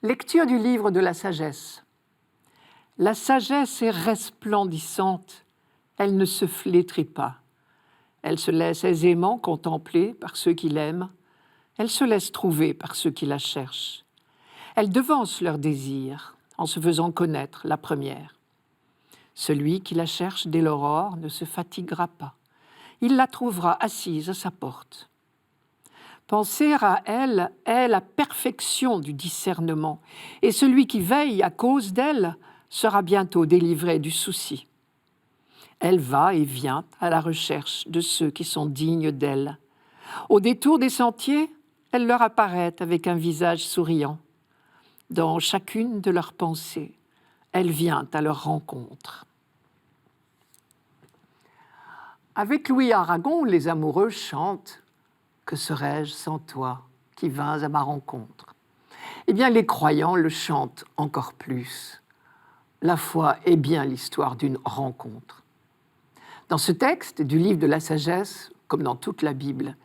Lecture du livre de la sagesse. La sagesse est resplendissante, elle ne se flétrit pas. Elle se laisse aisément contempler par ceux qui l'aiment, elle se laisse trouver par ceux qui la cherchent. Elle devance leurs désirs en se faisant connaître la première. Celui qui la cherche dès l'aurore ne se fatiguera pas. Il la trouvera assise à sa porte. Penser à elle est la perfection du discernement, et celui qui veille à cause d'elle sera bientôt délivré du souci. Elle va et vient à la recherche de ceux qui sont dignes d'elle. Au détour des sentiers, elle leur apparaît avec un visage souriant. Dans chacune de leurs pensées, elle vient à leur rencontre. Avec Louis Aragon, les amoureux chantent « Que serais-je sans toi qui vins à ma rencontre ?» Eh bien, les croyants le chantent encore plus. La foi est bien l'histoire d'une rencontre. Dans ce texte du livre de la sagesse, comme dans toute la Bible,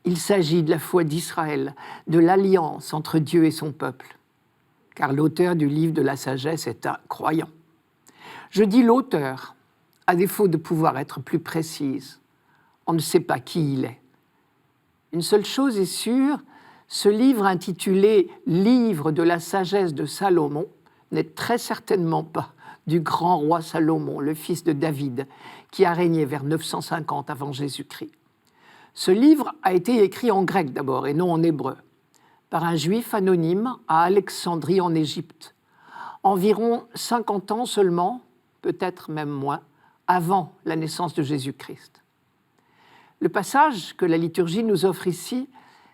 il s'agit de la foi d'Israël, de l'alliance entre Dieu et son peuple. Car l'auteur du livre de la sagesse est un croyant. Je dis l'auteur, à défaut de pouvoir être plus précise. On ne sait pas qui il est. Une seule chose est sûre, ce livre intitulé « Livre de la sagesse de Salomon » n'est très certainement pas du grand roi Salomon, le fils de David, qui a régné vers 950 avant Jésus-Christ. Ce livre a été écrit en grec d'abord et non en hébreu, par un juif anonyme à Alexandrie en Égypte, environ 50 ans seulement, peut-être même moins, avant la naissance de Jésus-Christ. Le passage que la liturgie nous offre ici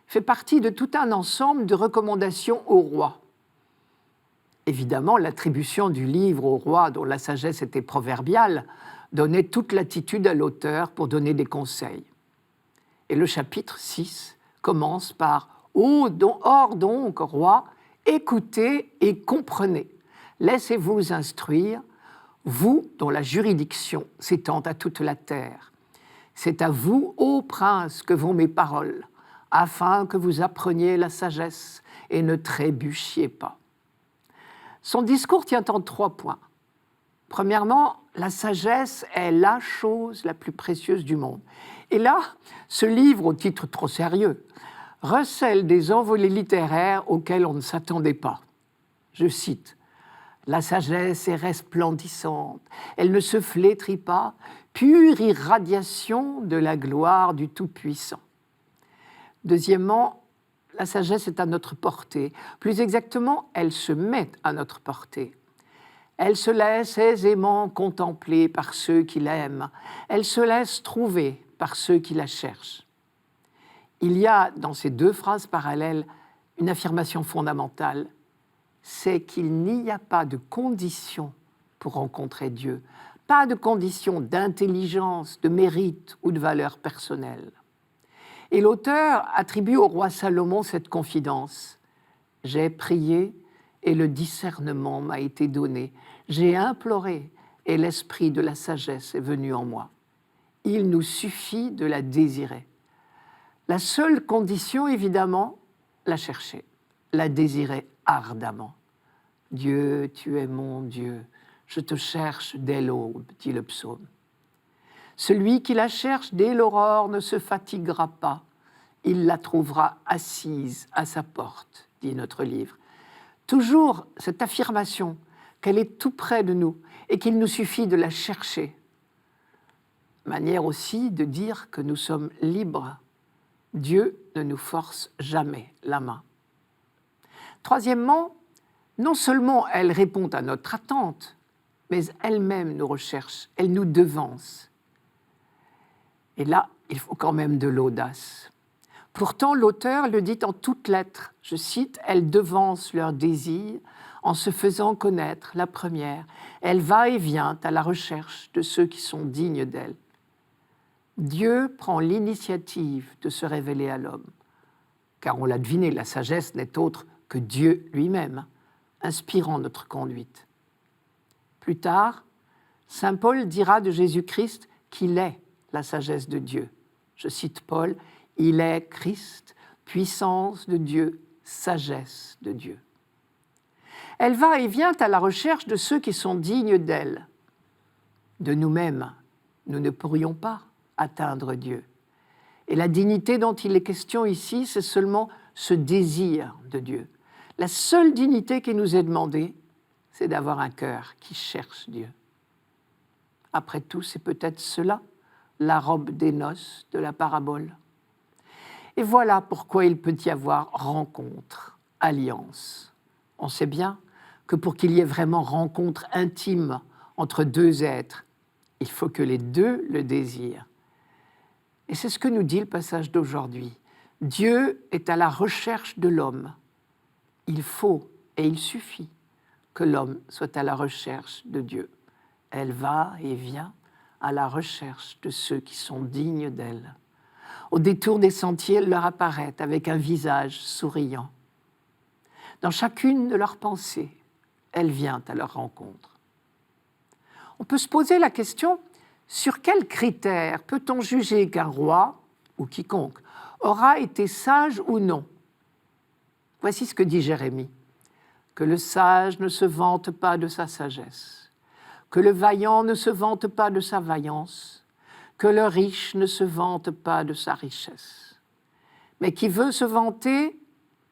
fait partie de tout un ensemble de recommandations au roi. Évidemment, l'attribution du livre au roi dont la sagesse était proverbiale donnait toute latitude à l'auteur pour donner des conseils. Et le chapitre 6 commence par « Or donc, roi, écoutez et comprenez, laissez-vous instruire, vous dont la juridiction s'étend à toute la terre. C'est à vous, ô prince, que vont mes paroles, afin que vous appreniez la sagesse et ne trébuchiez pas. » Son discours tient en 3 points. Premièrement, la sagesse est la chose la plus précieuse du monde. Et là, ce livre, au titre trop sérieux, recèle des envolées littéraires auxquelles on ne s'attendait pas. Je cite « La sagesse est resplendissante, elle ne se flétrit pas, pure irradiation de la gloire du Tout-Puissant. » Deuxièmement, la sagesse est à notre portée. Plus exactement, elle se met à notre portée. Elle se laisse aisément contempler par ceux qui l'aiment. Elle se laisse trouver par ceux qui la cherchent. Il y a dans ces 2 phrases parallèles une affirmation fondamentale, c'est qu'il n'y a pas de condition pour rencontrer Dieu, pas de condition d'intelligence, de mérite ou de valeur personnelle. Et l'auteur attribue au roi Salomon cette confidence. « J'ai prié et le discernement m'a été donné. J'ai imploré et l'esprit de la sagesse est venu en moi. Il nous suffit de la désirer. » La seule condition, évidemment, la chercher, la désirer ardemment. « Dieu, tu es mon Dieu, je te cherche dès l'aube, » dit le psaume. Celui qui la cherche dès l'aurore ne se fatiguera pas. Il la trouvera assise à sa porte, dit notre livre. Toujours cette affirmation qu'elle est tout près de nous et qu'il nous suffit de la chercher. Manière aussi de dire que nous sommes libres. Dieu ne nous force jamais la main. Troisièmement, non seulement elle répond à notre attente, mais elle-même nous recherche, elle nous devance. Et là, il faut quand même de l'audace. Pourtant, l'auteur le dit en toutes lettres. Je cite, « Elle devance leurs désirs en se faisant connaître la première. Elle va et vient à la recherche de ceux qui sont dignes d'elle. » Dieu prend l'initiative de se révéler à l'homme. Car on l'a deviné, la sagesse n'est autre que Dieu lui-même, inspirant notre conduite. Plus tard, saint Paul dira de Jésus-Christ qu'il est la sagesse de Dieu. Je cite Paul, « Il est Christ, puissance de Dieu, sagesse de Dieu. » Elle va et vient à la recherche de ceux qui sont dignes d'elle. De nous-mêmes, nous ne pourrions pas atteindre Dieu. Et la dignité dont il est question ici, c'est seulement ce désir de Dieu. La seule dignité qui nous est demandée, c'est d'avoir un cœur qui cherche Dieu. Après tout, c'est peut-être cela, la robe des noces de la parabole. Et voilà pourquoi il peut y avoir rencontre, alliance. On sait bien que pour qu'il y ait vraiment rencontre intime entre deux êtres, il faut que les deux le désirent. Et c'est ce que nous dit le passage d'aujourd'hui. Dieu est à la recherche de l'homme. Il faut et il suffit que l'homme soit à la recherche de Dieu. Elle va et vient à la recherche de ceux qui sont dignes d'elle. Au détour des sentiers, elle leur apparaît avec un visage souriant. Dans chacune de leurs pensées, elle vient à leur rencontre. On peut se poser la question, sur quels critères peut-on juger qu'un roi, ou quiconque, aura été sage ou non? Voici ce que dit Jérémie. Que le sage ne se vante pas de sa sagesse, que le vaillant ne se vante pas de sa vaillance, que le riche ne se vante pas de sa richesse. Mais qui veut se vanter,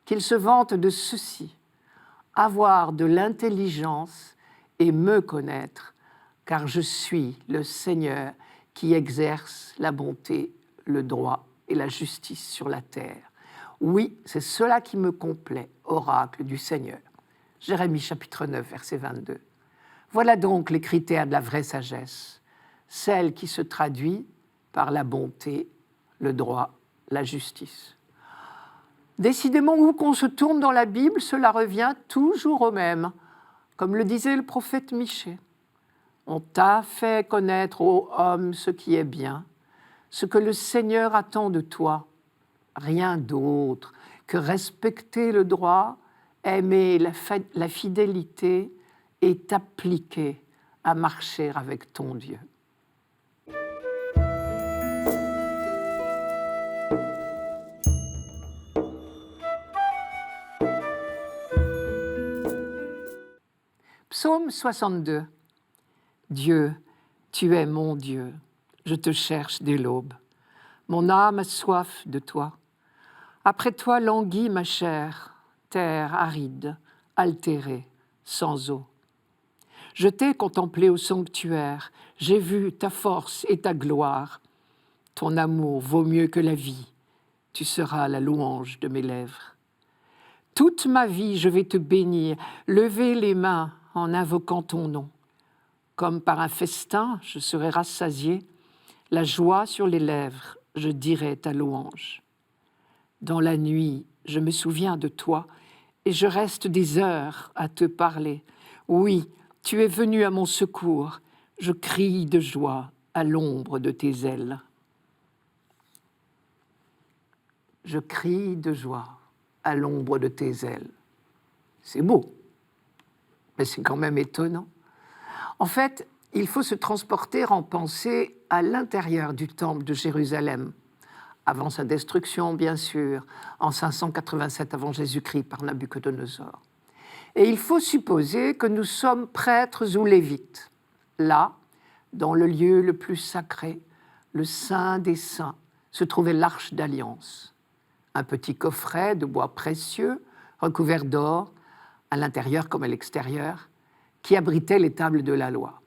qu'il se vante de ceci, avoir de l'intelligence et me connaître, car je suis le Seigneur qui exerce la bonté, le droit et la justice sur la terre. Oui, c'est cela qui me complaît, oracle du Seigneur. Jérémie chapitre 9, verset 22. Voilà donc les critères de la vraie sagesse, celle qui se traduit par la bonté, le droit, la justice. Décidément, où qu'on se tourne dans la Bible, cela revient toujours au même, comme le disait le prophète Michée. On t'a fait connaître, ô homme, ce qui est bien, ce que le Seigneur attend de toi, rien d'autre que respecter le droit, aimer la fidélité et t'appliquer à marcher avec ton Dieu. Psaume 62. Dieu, tu es mon Dieu, je te cherche dès l'aube. Mon âme a soif de toi. Après toi languit ma chair, terre aride, altérée, sans eau. Je t'ai contemplé au sanctuaire, j'ai vu ta force et ta gloire. Ton amour vaut mieux que la vie, tu seras la louange de mes lèvres. Toute ma vie, je vais te bénir, lever les mains en invoquant ton nom. Comme par un festin, je serai rassasié, la joie sur les lèvres, je dirai ta louange. Dans la nuit, je me souviens de toi et je reste des heures à te parler. Oui, tu es venu à mon secours, je crie de joie à l'ombre de tes ailes. Je crie de joie à l'ombre de tes ailes. C'est beau, mais c'est quand même étonnant. En fait, il faut se transporter en pensée à l'intérieur du temple de Jérusalem, avant sa destruction, bien sûr, en 587 avant Jésus-Christ par Nabuchodonosor. Et il faut supposer que nous sommes prêtres ou lévites. Là, dans le lieu le plus sacré, le Saint des Saints, se trouvait l'Arche d'Alliance. Un petit coffret de bois précieux, recouvert d'or, à l'intérieur comme à l'extérieur, qui abritait les tables de la loi.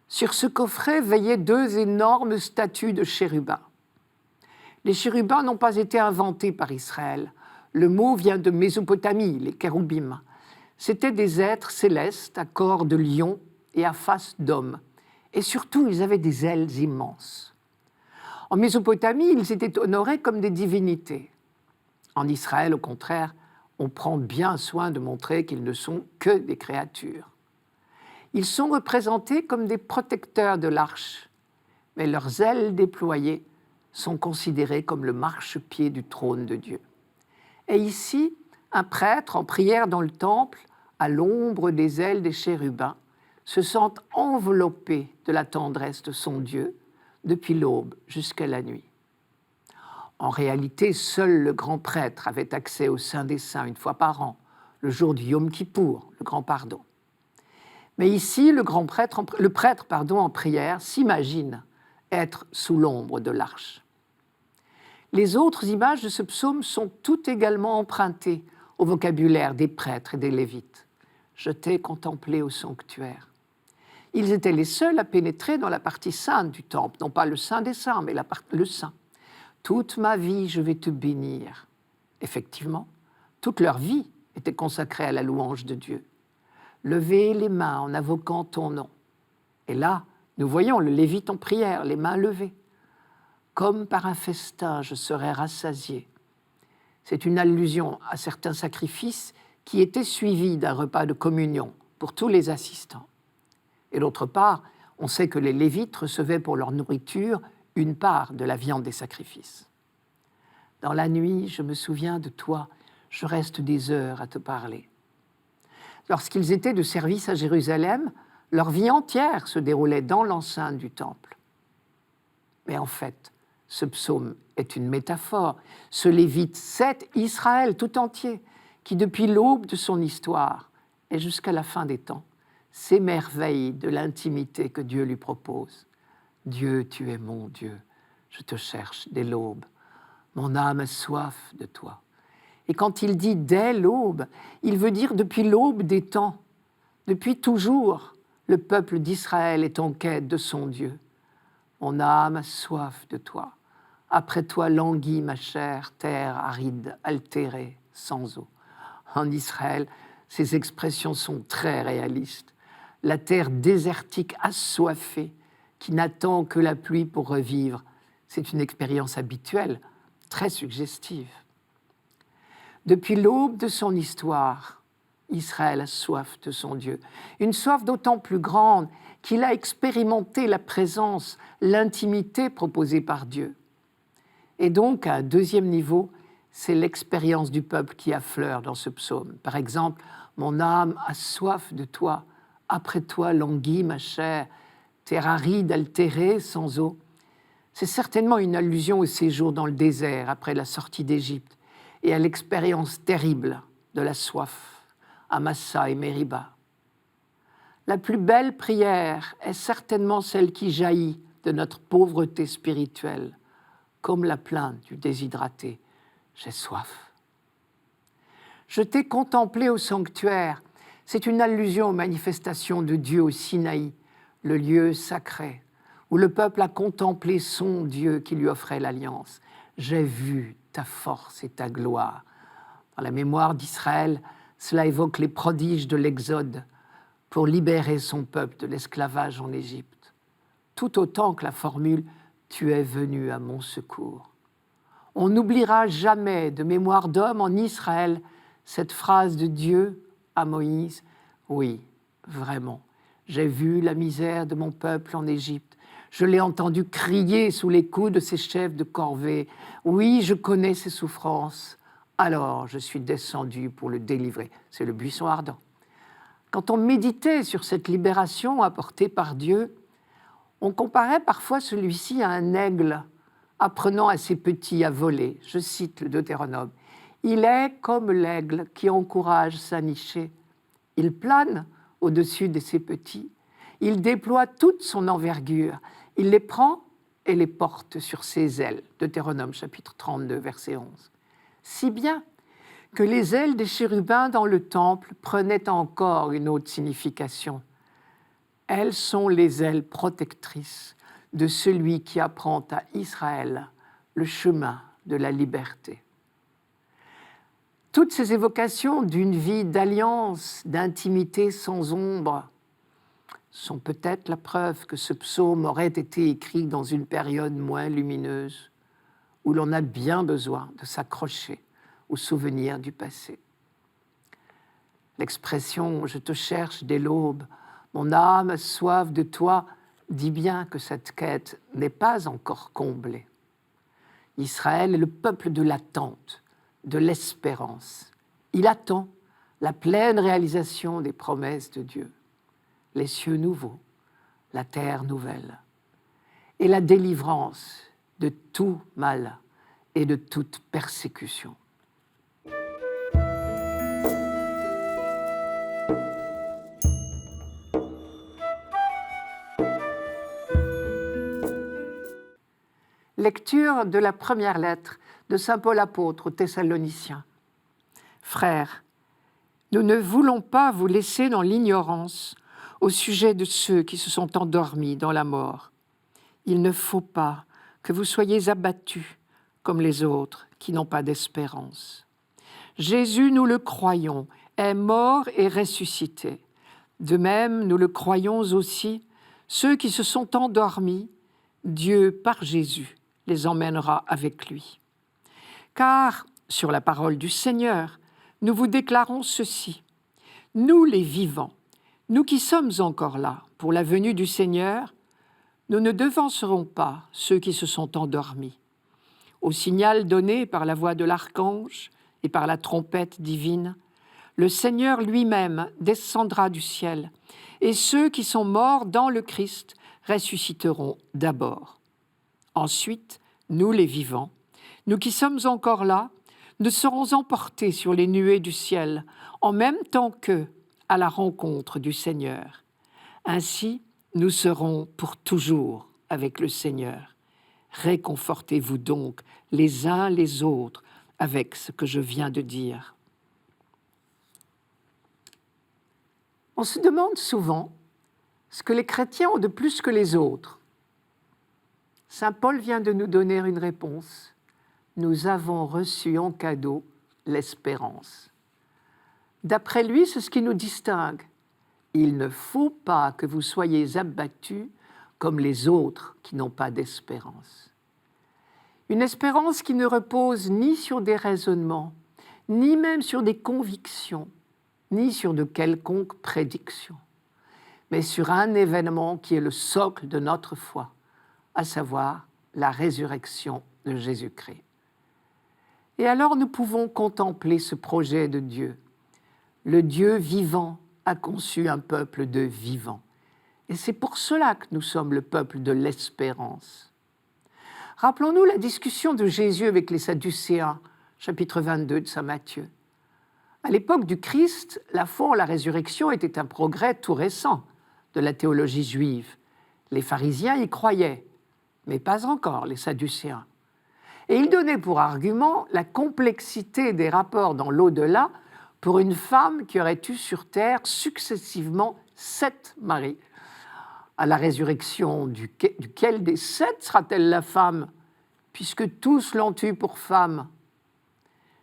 Sur ce coffret veillaient deux énormes statues de chérubins. Les chérubins n'ont pas été inventés par Israël. Le mot vient de Mésopotamie, les kéroubim. C'étaient des êtres célestes à corps de lion et à face d'homme. Et surtout, ils avaient des ailes immenses. En Mésopotamie, ils étaient honorés comme des divinités. En Israël, au contraire, on prend bien soin de montrer qu'ils ne sont que des créatures. Ils sont représentés comme des protecteurs de l'arche, mais leurs ailes déployées sont considérées comme le marchepied du trône de Dieu. Et ici, un prêtre en prière dans le temple, à l'ombre des ailes des chérubins, se sent enveloppé de la tendresse de son Dieu depuis l'aube jusqu'à la nuit. En réalité, seul le grand prêtre avait accès au Saint des Saints une fois par an, le jour du Yom Kippour, le grand pardon. Mais ici, le prêtre en prière s'imagine être sous l'ombre de l'arche. Les autres images de ce psaume sont toutes également empruntées au vocabulaire des prêtres et des lévites. Je t'ai contemplé au sanctuaire. Ils étaient les seuls à pénétrer dans la partie sainte du temple, non pas le saint des saints, mais le saint. Toute ma vie, je vais te bénir. Effectivement, toute leur vie était consacrée à la louange de Dieu. Levez les mains en invoquant ton nom. Et là, nous voyons le lévite en prière, les mains levées. Comme par un festin, je serai rassasié. C'est une allusion à certains sacrifices qui étaient suivis d'un repas de communion pour tous les assistants. Et d'autre part, on sait que les Lévites recevaient pour leur nourriture une part de la viande des sacrifices. Dans la nuit, je me souviens de toi, je reste des heures à te parler. Lorsqu'ils étaient de service à Jérusalem, leur vie entière se déroulait dans l'enceinte du temple. Mais en fait, ce psaume est une métaphore. Ce Lévite, c'est Israël tout entier, qui depuis l'aube de son histoire et jusqu'à la fin des temps, s'émerveille de l'intimité que Dieu lui propose. Dieu, tu es mon Dieu, je te cherche dès l'aube. Mon âme a soif de toi. Et quand il dit dès l'aube, il veut dire depuis l'aube des temps. Depuis toujours, le peuple d'Israël est en quête de son Dieu. Mon âme a soif de toi. Après toi languit ma chair, terre aride, altérée, sans eau. En Israël, ces expressions sont très réalistes. La terre désertique assoiffée, qui n'attend que la pluie pour revivre, c'est une expérience habituelle, très suggestive. Depuis l'aube de son histoire, Israël a soif de son Dieu. Une soif d'autant plus grande qu'il a expérimenté la présence, l'intimité proposée par Dieu. Et donc, à un deuxième niveau, c'est l'expérience du peuple qui affleure dans ce psaume. Par exemple, « Mon âme a soif de toi, après toi languit ma chair, terre aride, altérée, sans eau. » C'est certainement une allusion au séjour dans le désert après la sortie d'Égypte et à l'expérience terrible de la soif à Massa et Mériba. La plus belle prière est certainement celle qui jaillit de notre pauvreté spirituelle, comme la plainte du déshydraté. J'ai soif. Je t'ai contemplé au sanctuaire. C'est une allusion aux manifestations de Dieu au Sinaï, le lieu sacré, où le peuple a contemplé son Dieu qui lui offrait l'alliance. J'ai vu ta force et ta gloire. Dans la mémoire d'Israël, cela évoque les prodiges de l'Exode pour libérer son peuple de l'esclavage en Égypte, tout autant que la formule « Tu es venu à mon secours ». On n'oubliera jamais de mémoire d'homme en Israël cette phrase de Dieu à Moïse. Oui, vraiment, j'ai vu la misère de mon peuple en Égypte. Je l'ai entendu crier sous les coups de ses chefs de corvée. Oui, je connais ses souffrances. Alors je suis descendu pour le délivrer. C'est le buisson ardent. Quand on méditait sur cette libération apportée par Dieu, on comparait parfois celui-ci à un aigle apprenant à ses petits à voler. Je cite le Deutéronome. Il est comme l'aigle qui encourage sa nichée. Il plane au-dessus de ses petits. Il déploie toute son envergure. Il les prend et les porte sur ses ailes. Deutéronome chapitre 32, verset 11. Si bien que les ailes des chérubins dans le temple prenaient encore une autre signification. Elles sont les ailes protectrices de celui qui apprend à Israël le chemin de la liberté. Toutes ces évocations d'une vie d'alliance, d'intimité sans ombre, sont peut-être la preuve que ce psaume aurait été écrit dans une période moins lumineuse, où l'on a bien besoin de s'accrocher aux souvenirs du passé. L'expression « je te cherche dès l'aube », mon âme a soif de toi, dit bien que cette quête n'est pas encore comblée. Israël est le peuple de l'attente, de l'espérance. Il attend la pleine réalisation des promesses de Dieu, les cieux nouveaux, la terre nouvelle, et la délivrance de tout mal et de toute persécution. Lecture de la première lettre de saint Paul apôtre aux Thessaloniciens. Frères, nous ne voulons pas vous laisser dans l'ignorance au sujet de ceux qui se sont endormis dans la mort. Il ne faut pas que vous soyez abattus comme les autres qui n'ont pas d'espérance. Jésus, nous le croyons, est mort et ressuscité. De même, nous le croyons aussi, ceux qui se sont endormis, Dieu, par Jésus, les emmènera avec lui. Car, sur la parole du Seigneur, nous vous déclarons ceci. Nous les vivants, nous qui sommes encore là pour la venue du Seigneur, nous ne devancerons pas ceux qui se sont endormis. Au signal donné par la voix de l'archange et par la trompette divine, le Seigneur lui-même descendra du ciel, et ceux qui sont morts dans le Christ ressusciteront d'abord. Ensuite, nous les vivants, nous qui sommes encore là, nous serons emportés sur les nuées du ciel, en même temps qu'eux, à la rencontre du Seigneur. Ainsi, nous serons pour toujours avec le Seigneur. Réconfortez-vous donc les uns les autres avec ce que je viens de dire. On se demande souvent ce que les chrétiens ont de plus que les autres. Saint Paul vient de nous donner une réponse. Nous avons reçu en cadeau l'espérance. D'après lui, c'est ce qui nous distingue. Il ne faut pas que vous soyez abattus comme les autres qui n'ont pas d'espérance. Une espérance qui ne repose ni sur des raisonnements, ni même sur des convictions, ni sur de quelconques prédictions, mais sur un événement qui est le socle de notre foi, à savoir la résurrection de Jésus-Christ. Et alors nous pouvons contempler ce projet de Dieu. Le Dieu vivant a conçu un peuple de vivants. Et c'est pour cela que nous sommes le peuple de l'espérance. Rappelons-nous la discussion de Jésus avec les Sadducéens, chapitre 22 de saint Matthieu. À l'époque du Christ, la foi en la résurrection était un progrès tout récent de la théologie juive. Les pharisiens y croyaient, mais pas encore les Sadducéens. Et ils donnaient pour argument la complexité des rapports dans l'au-delà pour une femme qui aurait eu sur terre successivement 7 maris. À la résurrection duquel des 7 sera-t-elle la femme, puisque tous l'ont eue pour femme?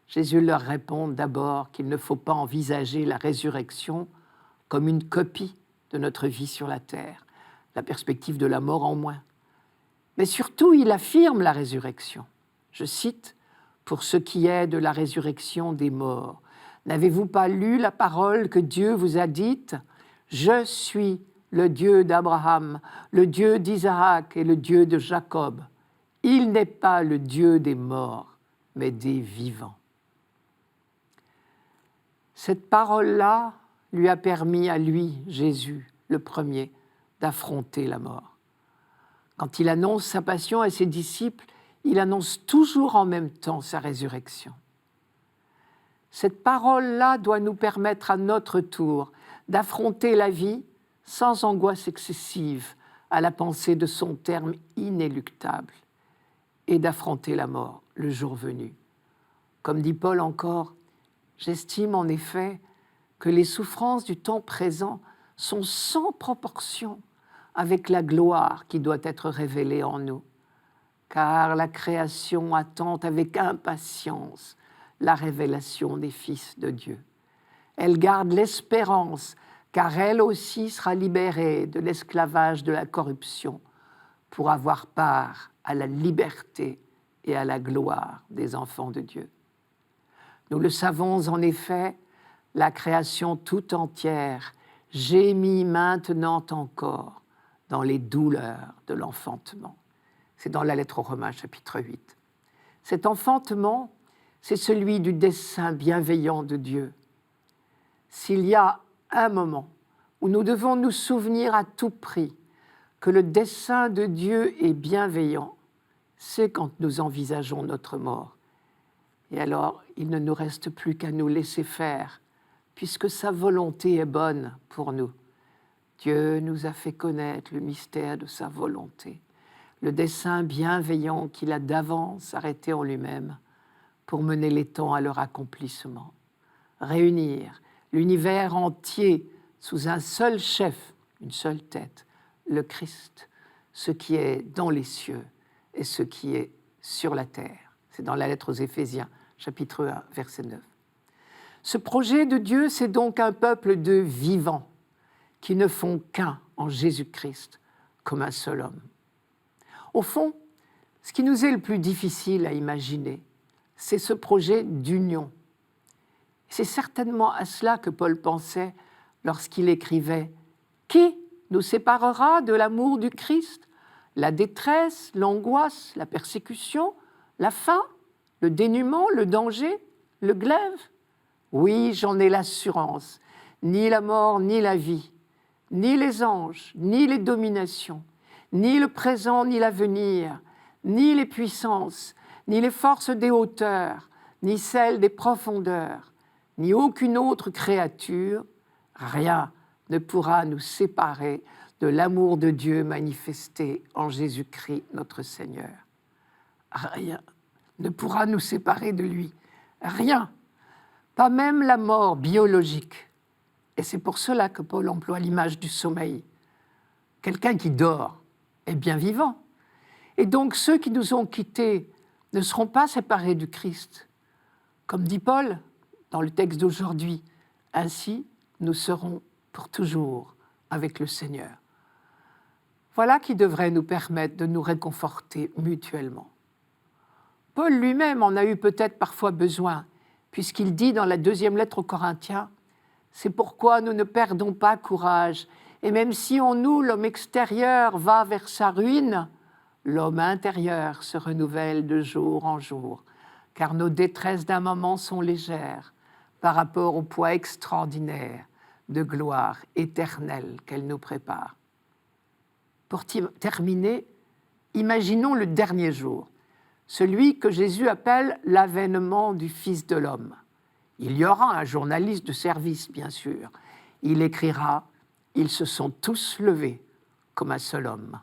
Jésus leur répond d'abord qu'il ne faut pas envisager la résurrection comme une copie de notre vie sur la terre, la perspective de la mort en moins. Mais surtout, il affirme la résurrection. Je cite, « Pour ce qui est de la résurrection des morts, n'avez-vous pas lu la parole que Dieu vous a dite? Je suis le Dieu d'Abraham, le Dieu d'Isaac et le Dieu de Jacob. Il n'est pas le Dieu des morts, mais des vivants. » Cette parole-là lui a permis à lui, Jésus, le premier, d'affronter la mort. Quand il annonce sa passion à ses disciples, il annonce toujours en même temps sa résurrection. Cette parole-là doit nous permettre à notre tour d'affronter la vie sans angoisse excessive à la pensée de son terme inéluctable et d'affronter la mort le jour venu. Comme dit Paul encore, « J'estime en effet que les souffrances du temps présent sont sans proportion avec la gloire qui doit être révélée en nous. Car la création attend avec impatience la révélation des fils de Dieu. Elle garde l'espérance, car elle aussi sera libérée de l'esclavage de la corruption pour avoir part à la liberté et à la gloire des enfants de Dieu. Nous le savons en effet, la création tout entière gémit maintenant encore dans les douleurs de l'enfantement. » C'est dans la lettre aux Romains, chapitre 8. Cet enfantement, c'est celui du dessein bienveillant de Dieu. S'il y a un moment où nous devons nous souvenir à tout prix que le dessein de Dieu est bienveillant, c'est quand nous envisageons notre mort. Et alors, il ne nous reste plus qu'à nous laisser faire, puisque sa volonté est bonne pour nous. Dieu nous a fait connaître le mystère de sa volonté. le dessein bienveillant qu'il a d'avance arrêté en lui-même pour mener les temps à leur accomplissement. Réunir l'univers entier sous un seul chef, une seule tête, le Christ, ce qui est dans les cieux et ce qui est sur la terre. C'est dans la lettre aux Éphésiens, chapitre 1, verset 9. Ce projet de Dieu, c'est donc un peuple de vivants qui ne font qu'un en Jésus-Christ comme un seul homme. Au fond, ce qui nous est le plus difficile à imaginer, c'est ce projet d'union. C'est certainement à cela que Paul pensait lorsqu'il écrivait « Qui nous séparera de l'amour du Christ ? La détresse, l'angoisse, la persécution, la faim, le dénuement, le danger, le glaive ? Oui, j'en ai l'assurance, ni la mort, ni la vie, ni les anges, ni les dominations, ni le présent, ni l'avenir, ni les puissances, ni les forces des hauteurs, ni celles des profondeurs, ni aucune autre créature, rien ne pourra nous séparer de l'amour de Dieu manifesté en Jésus-Christ notre Seigneur. Rien ne pourra nous séparer de lui. Rien, pas même la mort biologique. Et c'est pour cela que Paul emploie l'image du sommeil. Quelqu'un qui dort est bien vivant. Et donc ceux qui nous ont quittés ne seront pas séparés du Christ. Comme dit Paul dans le texte d'aujourd'hui, ainsi nous serons pour toujours avec le Seigneur. Voilà qui devrait nous permettre de nous réconforter mutuellement. Paul lui-même en a eu peut-être parfois besoin, puisqu'il dit dans la deuxième lettre aux Corinthiens, « C'est pourquoi nous ne perdons pas courage, et même si en nous l'homme extérieur va vers sa ruine, l'homme intérieur se renouvelle de jour en jour, car nos détresses d'un moment sont légères par rapport au poids extraordinaire de gloire éternelle qu'elle nous prépare. » Pour terminer, imaginons le dernier jour, celui que Jésus appelle l'avènement du Fils de l'homme. Il y aura un journaliste de service, bien sûr. Il écrira « Ils se sont tous levés comme un seul homme ».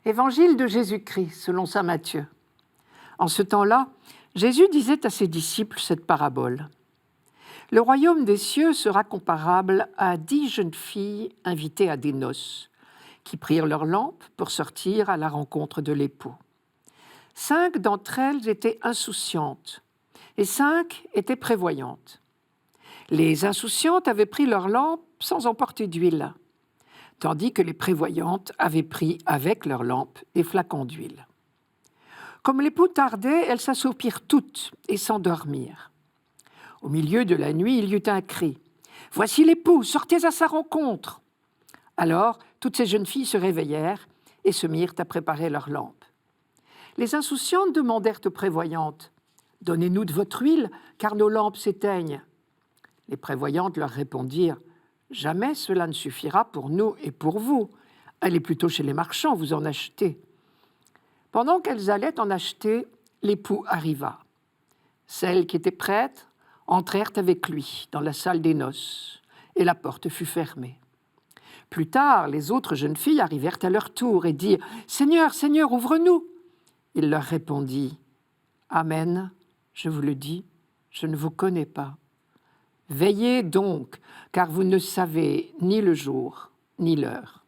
Évangile de Jésus-Christ, selon saint Matthieu. En ce temps-là, Jésus disait à ses disciples cette parabole. « Le royaume des cieux sera comparable à 10 jeunes filles invitées à des noces, qui prirent leurs lampes pour sortir à la rencontre de l'époux. 5 d'entre elles étaient insouciantes, et 5 étaient prévoyantes. Les insouciantes avaient pris leurs lampes sans emporter d'huile, tandis que les prévoyantes avaient pris avec leurs lampes des flacons d'huile. Comme l'époux tardait, elles s'assoupirent toutes et s'endormirent. Au milieu de la nuit, il y eut un cri. « Voici l'époux, sortez à sa rencontre !» Alors, toutes ces jeunes filles se réveillèrent et se mirent à préparer leurs lampes. Les insouciantes demandèrent aux prévoyantes « Donnez-nous de votre huile, car nos lampes s'éteignent. » Les prévoyantes leur répondirent « Jamais cela ne suffira pour nous et pour vous. Allez plutôt chez les marchands, vous en achetez. » Pendant qu'elles allaient en acheter, l'époux arriva. Celles qui étaient prêtes entrèrent avec lui dans la salle des noces, et la porte fut fermée. Plus tard, les autres jeunes filles arrivèrent à leur tour et dirent « Seigneur, Seigneur, ouvre-nous !» Il leur répondit « Amen, je vous le dis, je ne vous connais pas. Veillez donc, car vous ne savez ni le jour ni l'heure. »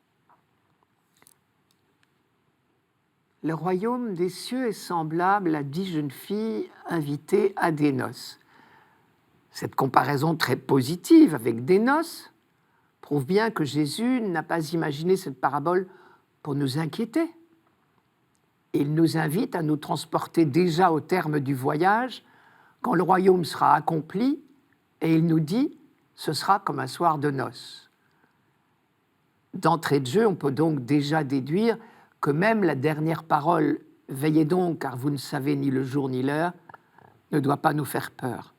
Le royaume des cieux est semblable à 10 jeunes filles invitées à des noces. Cette comparaison très positive avec des noces prouve bien que Jésus n'a pas imaginé cette parabole pour nous inquiéter. Il nous invite à nous transporter déjà au terme du voyage, quand le royaume sera accompli, et il nous dit « ce sera comme un soir de noces ». D'entrée de jeu, on peut donc déjà déduire que même la dernière parole « Veillez donc, car vous ne savez ni le jour ni l'heure » ne doit pas nous faire peur.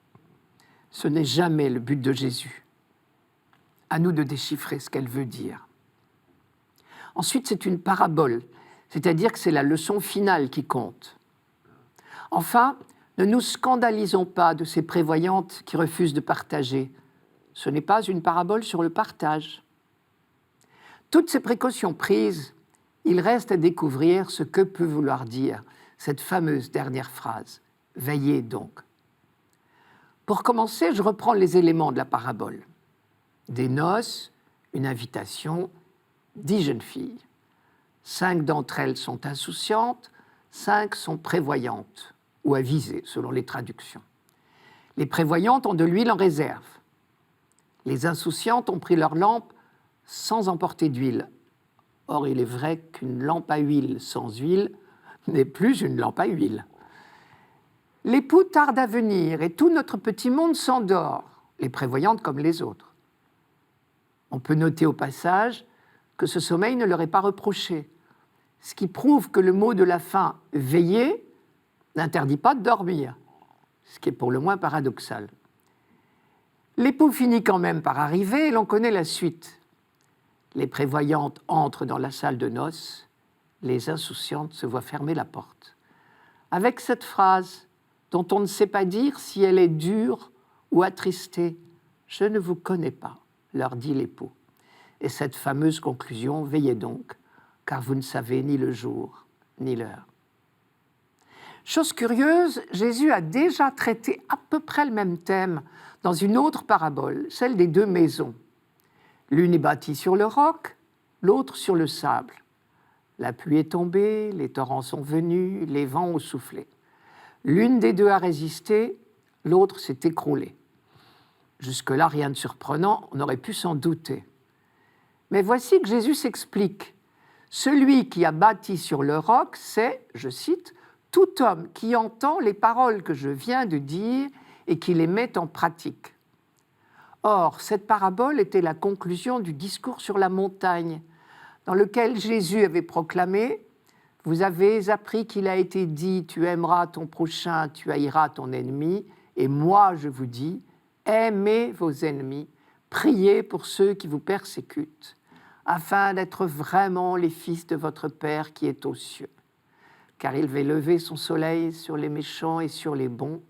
Ce n'est jamais le but de Jésus. À nous de déchiffrer ce qu'elle veut dire. Ensuite, c'est une parabole, c'est-à-dire que c'est la leçon finale qui compte. Enfin, Ne nous scandalisons pas de ces prévoyantes qui refusent de partager. Ce n'est pas une parabole sur le partage. Toutes ces précautions prises, il reste à découvrir ce que peut vouloir dire cette fameuse dernière phrase. Veillez donc. Pour commencer, je reprends les éléments de la parabole. Des noces, une invitation, 10 jeunes filles. 5 d'entre elles sont insouciantes, 5 sont prévoyantes ou avisées, selon les traductions. Les prévoyantes ont de l'huile en réserve. Les insouciantes ont pris leur lampe sans emporter d'huile. Or, il est vrai qu'une lampe à huile sans huile n'est plus une lampe à huile. L'époux tarde à venir et tout notre petit monde s'endort, les prévoyantes comme les autres. On peut noter au passage que ce sommeil ne leur est pas reproché, ce qui prouve que le mot de la fin « veiller » n'interdit pas de dormir, ce qui est pour le moins paradoxal. L'époux finit quand même par arriver et l'on connaît la suite. Les prévoyantes entrent dans la salle de noces, les insouciantes se voient fermer la porte. Avec cette phrase, dont on ne sait pas dire si elle est dure ou attristée, « Je ne vous connais pas », leur dit l'époux. Et cette fameuse conclusion, « Veillez donc, car vous ne savez ni le jour ni l'heure ». Chose curieuse, Jésus a déjà traité à peu près le même thème dans une autre parabole, celle des 2 maisons. L'une est bâtie sur le roc, l'autre sur le sable. La pluie est tombée, les torrents sont venus, les vents ont soufflé. L'une des 2 a résisté, l'autre s'est écroulée. Jusque-là, rien de surprenant, on aurait pu s'en douter. Mais voici que Jésus s'explique. Celui qui a bâti sur le roc, c'est, je cite, « tout homme qui entend les paroles que je viens de dire et qui les met en pratique ». Or, cette parabole était la conclusion du discours sur la montagne, dans lequel Jésus avait proclamé « Vous avez appris qu'il a été dit, tu aimeras ton prochain, tu haïras ton ennemi, et moi je vous dis, aimez vos ennemis, priez pour ceux qui vous persécutent, afin d'être vraiment les fils de votre Père qui est aux cieux. Car il va lever son soleil sur les méchants et sur les bons,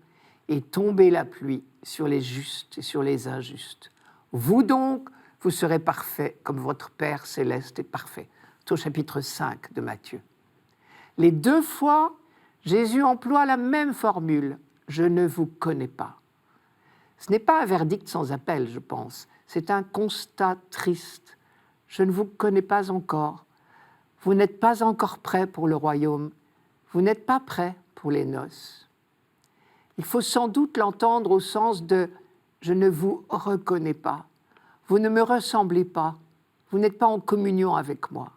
et tomber la pluie sur les justes et sur les injustes. Vous donc, vous serez parfaits comme votre Père céleste est parfait. » C'est au chapitre 5 de Matthieu. Les 2 fois, Jésus emploie la même formule, « Je ne vous connais pas ». Ce n'est pas un verdict sans appel, je pense. C'est un constat triste. Je ne vous connais pas encore. Vous n'êtes pas encore prêts pour le royaume. Vous n'êtes pas prêts pour les noces. Il faut sans doute l'entendre au sens de « je ne vous reconnais pas, vous ne me ressemblez pas, vous n'êtes pas en communion avec moi ».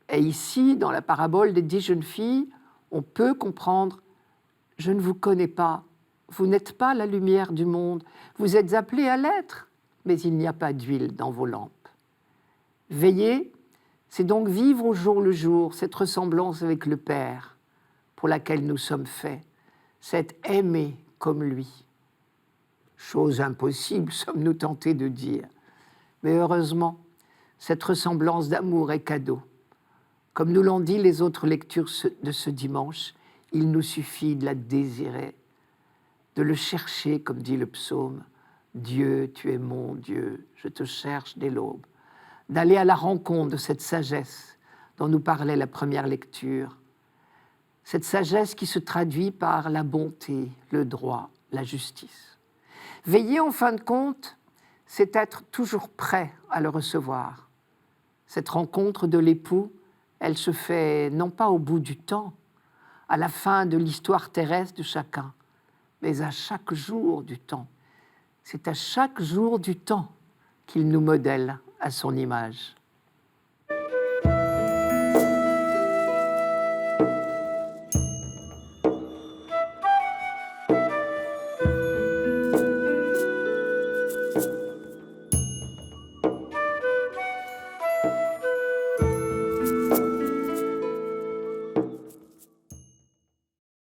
Et ici, dans la parabole des 10 jeunes filles, on peut comprendre « je ne vous connais pas, vous n'êtes pas la lumière du monde, vous êtes appelés à l'être, mais il n'y a pas d'huile dans vos lampes ». Veiller, c'est donc vivre au jour le jour cette ressemblance avec le Père pour laquelle nous sommes faits, c'est aimer comme lui. Chose impossible, sommes-nous tentés de dire. Mais heureusement, cette ressemblance d'amour est cadeau. Comme nous l'ont dit les autres lectures de ce dimanche, il nous suffit de la désirer, de le chercher, comme dit le psaume. Dieu, tu es mon Dieu, je te cherche dès l'aube. D'aller à la rencontre de cette sagesse dont nous parlait la première lecture. Cette sagesse qui se traduit par la bonté, le droit, la justice. Veiller, en fin de compte, c'est être toujours prêt à le recevoir. Cette rencontre de l'époux, elle se fait non pas au bout du temps, à la fin de l'histoire terrestre de chacun, mais à chaque jour du temps. C'est à chaque jour du temps qu'il nous modèle à son image.